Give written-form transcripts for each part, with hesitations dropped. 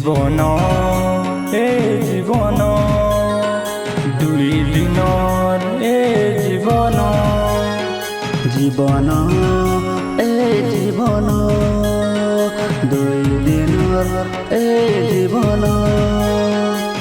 জীবন এ জীবন দুই দিনৰ এ জীবন জীবন এ জীবন দুই দিনৰ এ জীবন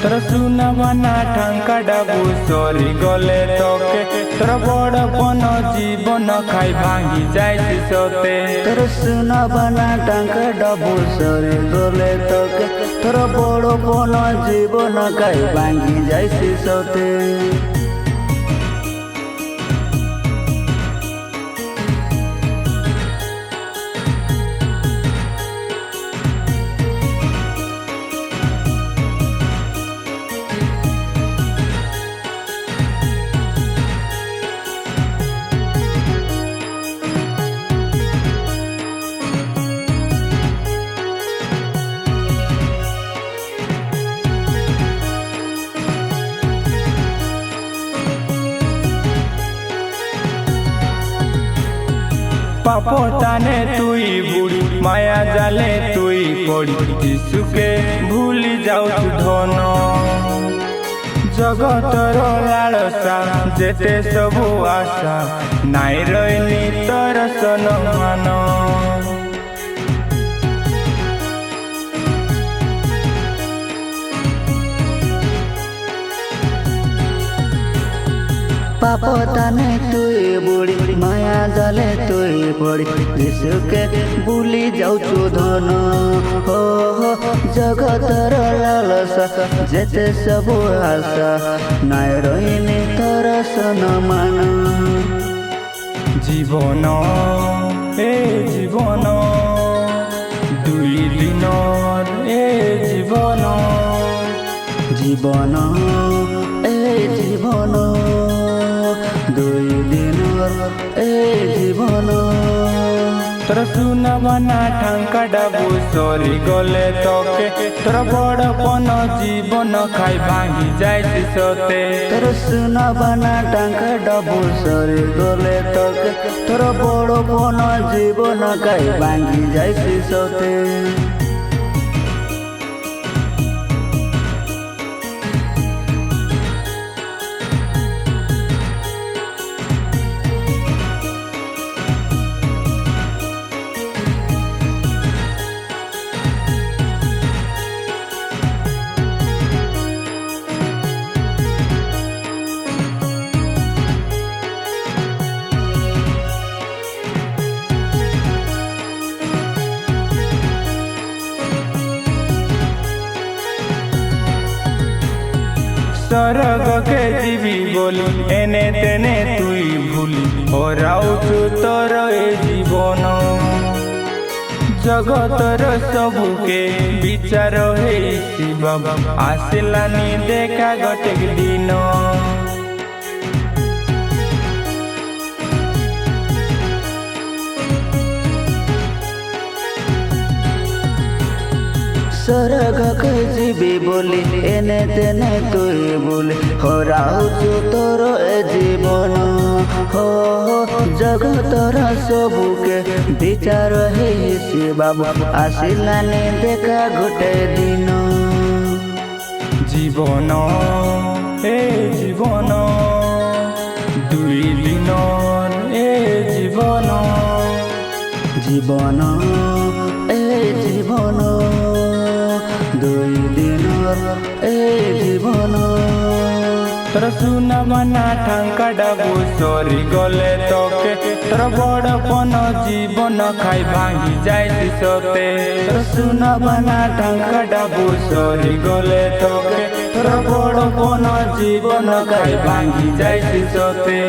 তোর সুনাবানা ঠাঙ্কা ডাবু সরি গলে তোকে তোর বড় পন জীবন খাই ভাঙি যাইছি সতে তোর সুনাবানা টাঙ্কা ডাবু সরে গলে তোকে তোর বড় বন জীবন খাই ভাঙি যাইছি সতে পাপতানে তুই বুড়ি মায়া জালে তুই পড়ি যিশুকে ভুলি যাও ধন জগতর লালসা যেতে সবু আশা নাই রইনি তোর সনমান পাপতানে তুই বুড়ি মায়া জালে তুই পড়ি যিশুকে ভুলি যাউছু ধন হো হো জগতর লালসা যেতে সবু আশা নাই রইনি তোর সনমান জীবন এ জীবন দুই দিনৰ এ জীবন জীবন এ জীবন দুই দিনৰ এ জীবন তোর সুনাবানা ঠাঙ্কা ডাবু সরি গলে তোকে তোর বড় পন জীবন খাই ভাঙি যাইছি সতে তোর সুনাবানা টাঙ্কা ডাবু সরে গলে তোকে তোর বড় বন জীবন খাই ভাঙি যাইছি সতে স্বর্গ কে জীবি বলি এনে তেনে তুই ভুলি হরাউছু তোর এ জীবন জগতর সবুকে বিচার হেইছি বাবা আসিলানি দেখা গটেক দিন স্বর্গকে জীবি বলি এনে তেনে তুই বলি হরাউছু তোর এ জীবন হো জগতর সবুকে বিচার হেইছি বাবু আসিলানি দেখা গোটে দিন জীবন এ জীবন দুই দিনৰ এ জীবন জীবন এ জীবন দুই দিনৰ এ জীবন তোর সুনাবানা ঠাঙ্কা ডাবু সরি গলে তোকে তোর বড় পন জীবন খাই ভাঙি যাইছি সতে তোর সুনাবানা ঠাঙ্কা ডাবু সরি গলে তোকে তোর বড় পন জীবন খাই ভাঙি যাইছি সতে।